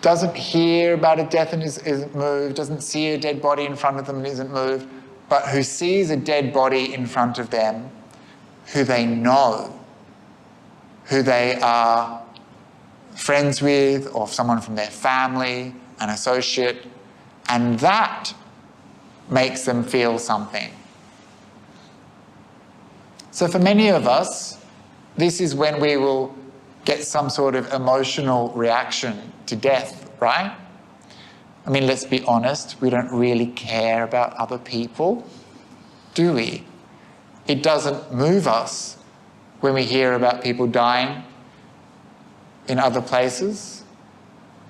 doesn't hear about a death and isn't moved, doesn't see a dead body in front of them and isn't moved, but who sees a dead body in front of them, who they know, who they are friends with, or someone from their family, an associate, and that makes them feel something. So for many of us, this is when we will get some sort of emotional reaction to death, right? I mean, let's be honest, we don't really care about other people, do we? It doesn't move us when we hear about people dying in other places.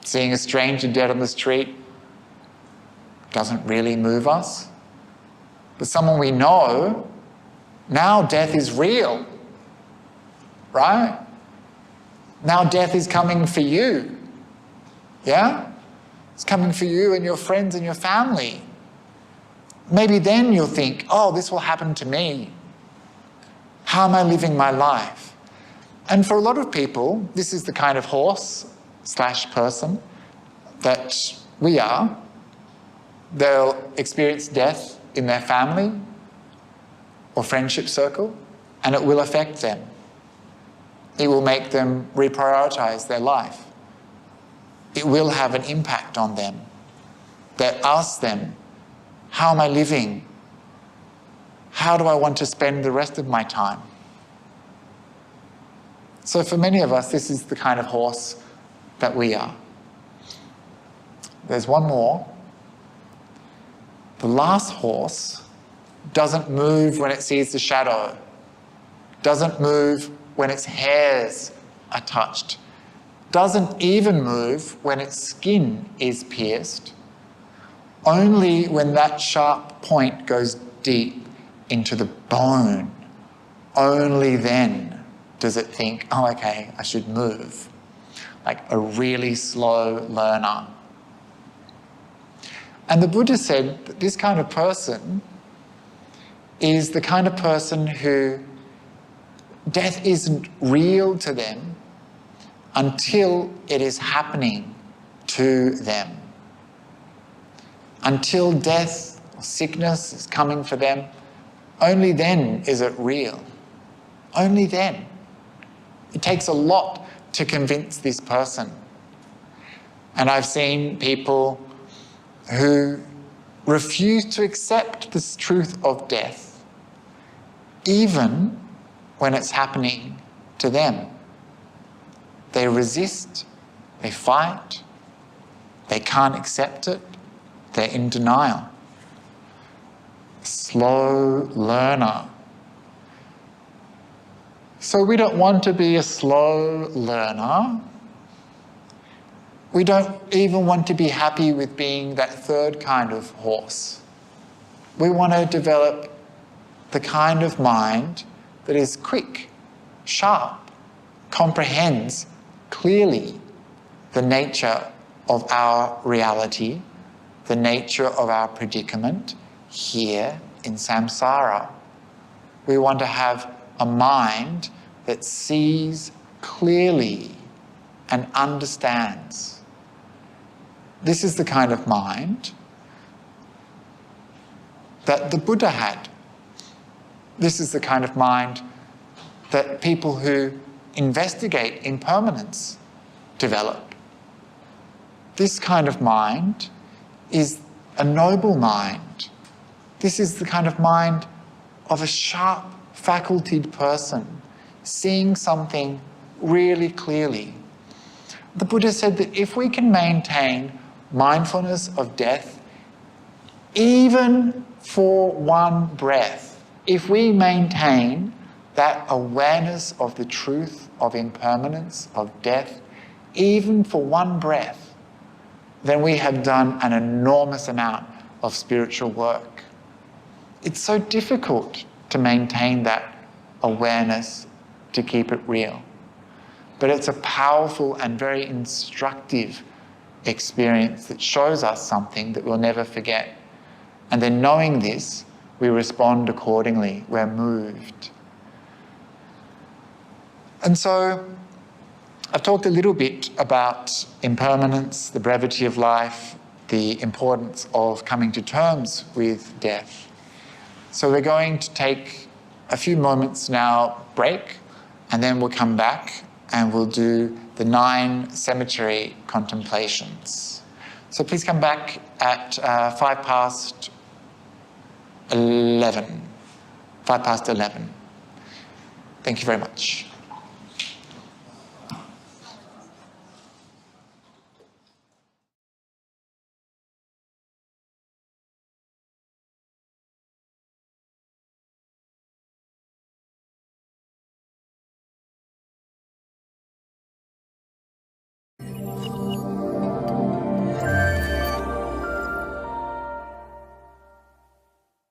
Seeing a stranger dead on the street doesn't really move us. But someone we know, now death is real, right? Now death is coming for you, yeah? It's coming for you and your friends and your family. Maybe then you'll think, oh, this will happen to me. How am I living my life? And for a lot of people, this is the kind of horse/person that we are. They'll experience death in their family or friendship circle, and it will affect them. It will make them reprioritize their life. It will have an impact on them. That asks them, how am I living? How do I want to spend the rest of my time? So for many of us, this is the kind of horse that we are. There's one more. The last horse doesn't move when it sees the shadow, doesn't move when its hairs are touched, doesn't even move when its skin is pierced. Only when that sharp point goes deep into the bone, only then does it think, oh, okay, I should move. Like a really slow learner. And the Buddha said that this kind of person is the kind of person who death isn't real to them until it is happening to them. Until death or sickness is coming for them, only then is it real. Only then. It takes a lot to convince this person. And I've seen people who refuse to accept this truth of death, even when it's happening to them. They resist, they fight, they can't accept it, they're in denial. Slow learner. So we don't want to be a slow learner. We don't even want to be happy with being that third kind of horse. We want to develop the kind of mind that is quick, sharp, comprehends clearly the nature of our reality, the nature of our predicament here in samsara. We want to have a mind that sees clearly and understands. This is the kind of mind that the Buddha had. This is the kind of mind that people who investigate impermanence develop. This kind of mind is a noble mind. This is the kind of mind of a sharp, facultied person, seeing something really clearly. The Buddha said that if we can maintain mindfulness of death, even for one breath, if we maintain that awareness of the truth of impermanence, of death, even for one breath, then we have done an enormous amount of spiritual work. It's so difficult to maintain that awareness, to keep it real. But it's a powerful and very instructive experience that shows us something that we'll never forget. And then knowing this, we respond accordingly. We're moved. And so I've talked a little bit about impermanence, the brevity of life, the importance of coming to terms with death. So we're going to take a few moments now, break, and then we'll come back and we'll do the 9 cemetery contemplations. So please come back at 11:05. 11:05. Thank you very much.